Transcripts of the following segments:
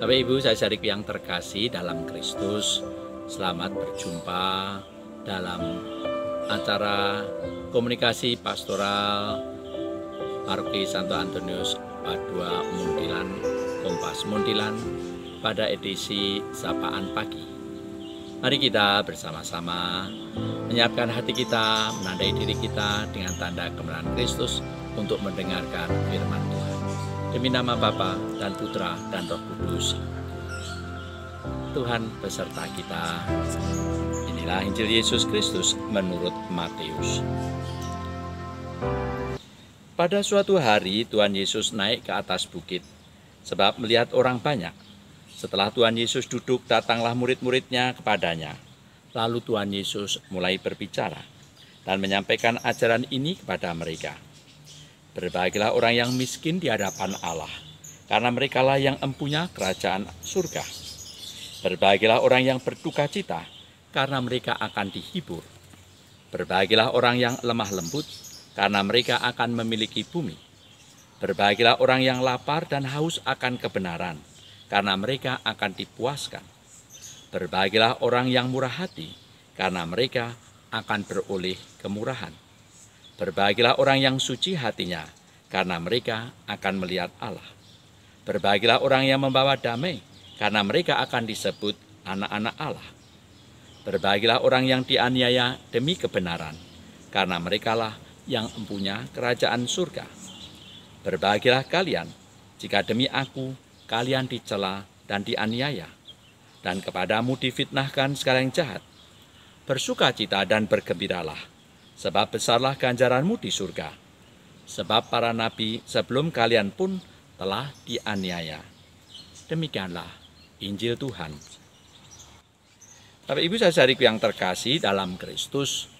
Bapak Ibu saudaraku yang terkasih dalam Kristus, selamat berjumpa dalam acara komunikasi pastoral Paroki Santo Antonius Padua Muntilan, Kompas Muntilan pada edisi Sapaan Pagi. Mari kita bersama-sama menyiapkan hati kita, menandai diri kita dengan tanda kemenangan Kristus untuk mendengarkan firman Tuhan. Demi nama Bapa dan Putra dan Roh Kudus, Tuhan beserta kita. Inilah Injil Yesus Kristus menurut Matius. Pada suatu hari Tuhan Yesus naik ke atas bukit, sebab melihat orang banyak. Setelah Tuhan Yesus duduk, datanglah murid-muridnya kepadanya. Lalu Tuhan Yesus mulai berbicara dan menyampaikan ajaran ini kepada mereka. Berbahagialah orang yang miskin di hadapan Allah, karena merekalah yang empunya kerajaan surga. Berbahagialah orang yang berduka cita, karena mereka akan dihibur. Berbahagialah orang yang lemah lembut, karena mereka akan memiliki bumi. Berbahagialah orang yang lapar dan haus akan kebenaran, karena mereka akan dipuaskan. Berbahagialah orang yang murah hati, karena mereka akan beroleh kemurahan. Berbahagialah orang yang suci hatinya, karena mereka akan melihat Allah. Berbahagialah orang yang membawa damai, karena mereka akan disebut anak-anak Allah. Berbahagialah orang yang dianiaya demi kebenaran, karena merekalah yang empunya kerajaan surga. Berbahagialah kalian, jika demi aku kalian dicela dan dianiaya, dan kepadamu difitnahkan segala yang jahat. Bersukacita dan bergembiralah, sebab besarlah ganjaranmu di surga. Sebab para nabi sebelum kalian pun telah dianiaya. Demikianlah Injil Tuhan. Bapak Ibu saudariku yang terkasih dalam Kristus,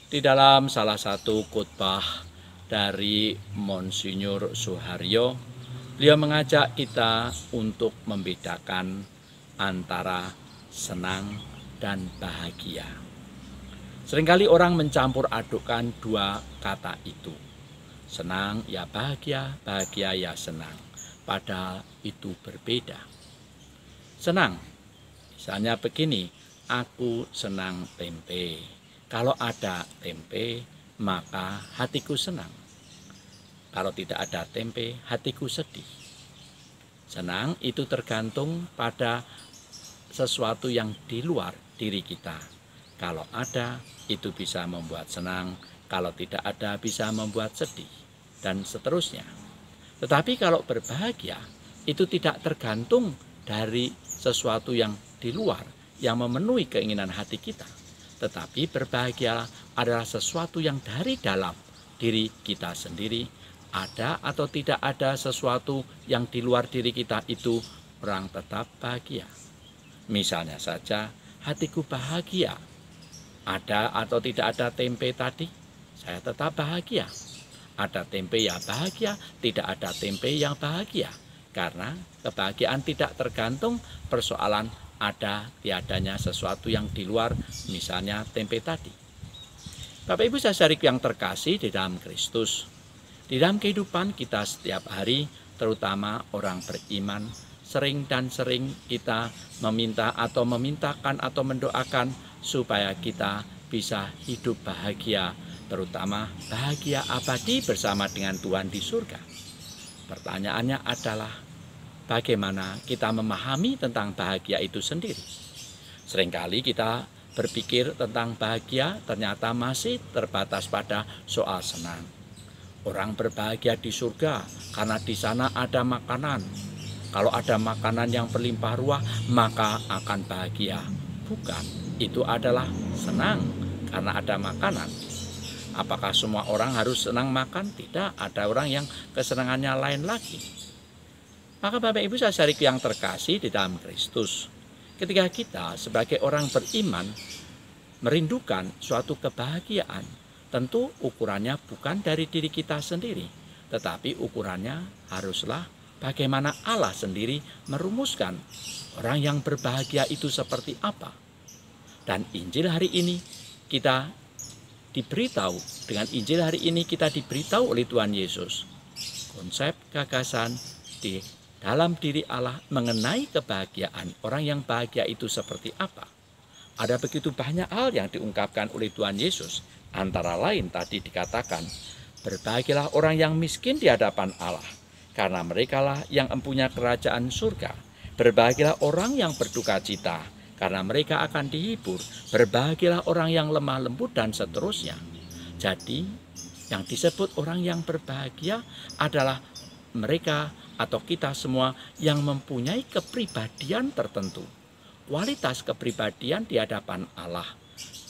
di dalam salah satu khotbah dari Monsinyur Suharyo, beliau mengajak kita untuk membedakan antara senang dan bahagia. Seringkali orang mencampur adukkan dua kata itu. Senang ya bahagia, bahagia ya senang. Padahal itu berbeda. Senang, misalnya begini, aku senang tempe. Kalau ada tempe, maka hatiku senang. Kalau tidak ada tempe, hatiku sedih. Senang itu tergantung pada sesuatu yang di luar diri kita. Kalau ada, itu bisa membuat senang. Kalau tidak ada, bisa membuat sedih. Dan seterusnya. Tetapi kalau berbahagia, itu tidak tergantung dari sesuatu yang di luar, yang memenuhi keinginan hati kita. Tetapi berbahagia adalah sesuatu yang dari dalam diri kita sendiri. Ada atau tidak ada sesuatu yang di luar diri kita itu, orang tetap bahagia. Misalnya saja, hatiku bahagia. Ada atau tidak ada tempe tadi, saya tetap bahagia. Ada tempe yang bahagia, tidak ada tempe yang bahagia. Karena kebahagiaan tidak tergantung persoalan ada tiadanya sesuatu yang di luar, misalnya tempe tadi. Bapak Ibu saudariku yang terkasih di dalam Kristus, di dalam kehidupan kita setiap hari, terutama orang beriman, sering dan sering kita meminta atau memintakan atau mendoakan supaya kita bisa hidup bahagia, terutama bahagia abadi bersama dengan Tuhan di surga. Pertanyaannya adalah, bagaimana kita memahami tentang bahagia itu sendiri? Seringkali kita berpikir tentang bahagia ternyata masih terbatas pada soal senang. Orang berbahagia di surga karena di sana ada makanan. Kalau ada makanan yang berlimpah ruah, maka akan bahagia. Bukan, itu adalah senang karena ada makanan. Apakah semua orang harus senang makan? Tidak, ada orang yang kesenangannya lain lagi. Maka Bapak Ibu saudariku yang terkasih di dalam Kristus, ketika kita sebagai orang beriman merindukan suatu kebahagiaan, tentu ukurannya bukan dari diri kita sendiri, tetapi ukurannya haruslah bagaimana Allah sendiri merumuskan orang yang berbahagia itu seperti apa. Dan Injil hari ini kita diberitahu, dengan Injil hari ini kita diberitahu oleh Tuhan Yesus. Konsep gagasan dalam diri Allah mengenai kebahagiaan. Orang yang bahagia itu seperti apa? Ada begitu banyak hal yang diungkapkan oleh Tuhan Yesus. Antara lain tadi dikatakan, berbahagialah orang yang miskin di hadapan Allah, karena merekalah yang mempunyai kerajaan surga. Berbahagialah orang yang berduka cita, karena mereka akan dihibur. Berbahagialah orang yang lemah lembut dan seterusnya. Jadi, yang disebut orang yang berbahagia adalah mereka atau kita semua yang mempunyai kepribadian tertentu. Kualitas kepribadian di hadapan Allah.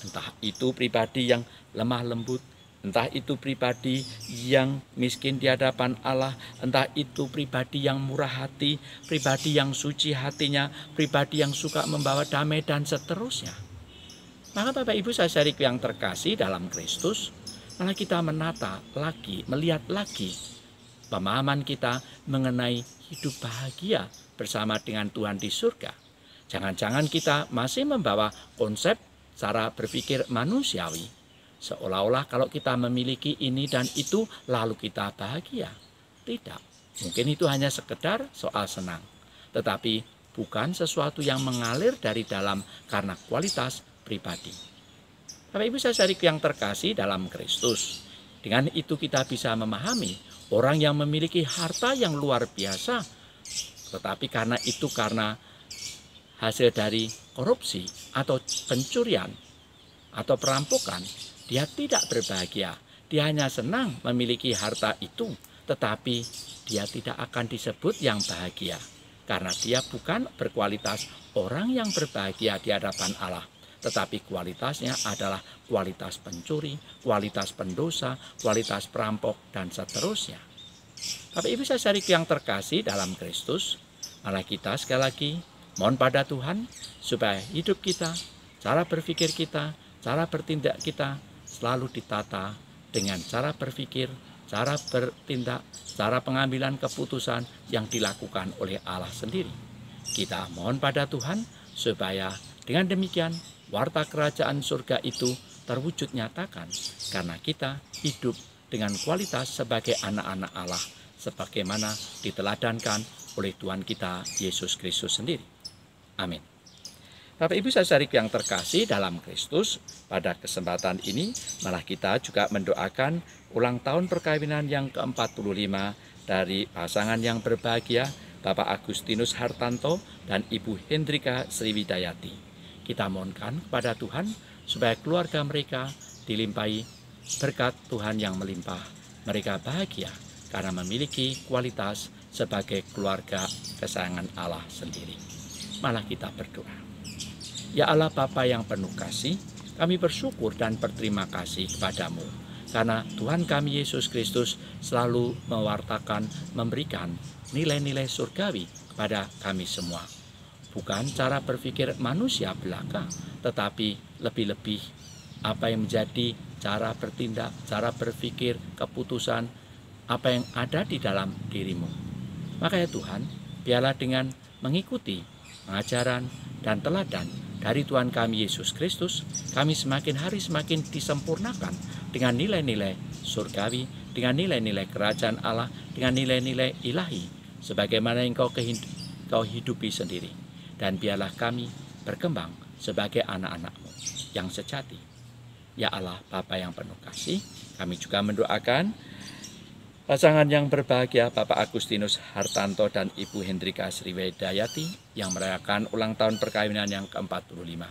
Entah itu pribadi yang lemah lembut, entah itu pribadi yang miskin di hadapan Allah, entah itu pribadi yang murah hati, pribadi yang suci hatinya, pribadi yang suka membawa damai dan seterusnya. Maka Bapak Ibu saudaraku yang terkasih dalam Kristus, malah kita menata lagi, melihat lagi pemahaman kita mengenai hidup bahagia bersama dengan Tuhan di surga. Jangan-jangan kita masih membawa konsep cara berpikir manusiawi. Seolah-olah kalau kita memiliki ini dan itu, lalu kita bahagia. Tidak. Mungkin itu hanya sekedar soal senang. Tetapi bukan sesuatu yang mengalir dari dalam karena kualitas pribadi. Bapak Ibu saudaraku yang terkasih dalam Kristus. Dengan itu kita bisa memahami orang yang memiliki harta yang luar biasa. Tetapi karena hasil dari korupsi atau pencurian atau perampokan, dia tidak berbahagia. Dia hanya senang memiliki harta itu, tetapi dia tidak akan disebut yang bahagia. Karena dia bukan berkualitas orang yang berbahagia di hadapan Allah. Tetapi kualitasnya adalah kualitas pencuri, kualitas pendosa, kualitas perampok, dan seterusnya. Bapak Ibu saudaraku yang terkasih dalam Kristus, malah kita sekali lagi mohon pada Tuhan supaya hidup kita, cara berpikir kita, cara bertindak kita selalu ditata dengan cara berpikir, cara bertindak, cara pengambilan keputusan yang dilakukan oleh Allah sendiri. Kita mohon pada Tuhan supaya dengan demikian warta kerajaan surga itu terwujud nyatakan, karena kita hidup dengan kualitas sebagai anak-anak Allah sebagaimana diteladankan oleh Tuhan kita Yesus Kristus sendiri. Amin. Bapak Ibu saudaraku yang terkasih dalam Kristus, pada kesempatan ini malah kita juga mendoakan ulang tahun perkawinan yang ke-45 dari pasangan yang berbahagia Bapak Agustinus Hartanto dan Ibu Hendrika Sriwidayati. Kita mohonkan kepada Tuhan supaya keluarga mereka dilimpahi berkat Tuhan yang melimpah. Mereka bahagia karena memiliki kualitas sebagai keluarga kesayangan Allah sendiri. Malah kita berdoa. Ya Allah Bapa yang penuh kasih, kami bersyukur dan berterima kasih kepadamu. Karena Tuhan kami Yesus Kristus selalu mewartakan, memberikan nilai-nilai surgawi kepada kami semua. Bukan cara berpikir manusia belaka, tetapi lebih-lebih apa yang menjadi cara bertindak, cara berpikir, keputusan, apa yang ada di dalam dirimu. Maka ya Tuhan, biarlah dengan mengikuti pengajaran dan teladan dari Tuhan kami Yesus Kristus, kami semakin hari semakin disempurnakan dengan nilai-nilai surgawi, dengan nilai-nilai kerajaan Allah, dengan nilai-nilai ilahi, sebagaimana yang kau hidupi sendiri. Dan biarlah kami berkembang sebagai anak-anak-Mu yang sejati. Ya Allah, Bapa yang penuh kasih, kami juga mendoakan pasangan yang berbahagia Bapak Agustinus Hartanto dan Ibu Hendrika Sriwidayati yang merayakan ulang tahun perkawinan yang ke-45.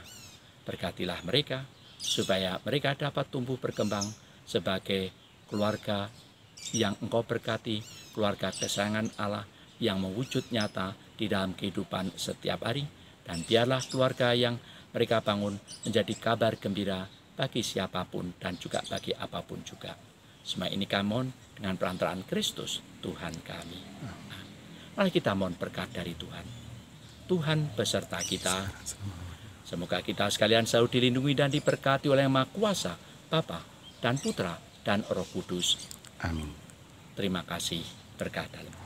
Berkatilah mereka supaya mereka dapat tumbuh berkembang sebagai keluarga yang Engkau berkati, keluarga kesayangan Allah yang mewujud nyata di dalam kehidupan setiap hari. Dan biarlah keluarga yang mereka bangun menjadi kabar gembira bagi siapapun dan juga bagi apapun juga. Semua ini kami mohon dengan perantaraan Kristus Tuhan kami. Mari kita mohon berkat dari Tuhan. Tuhan beserta kita. Semoga kita sekalian selalu dilindungi dan diberkati oleh Yang Maha Kuasa, Bapa dan Putra dan Roh Kudus. Amin. Terima kasih, berkat dalam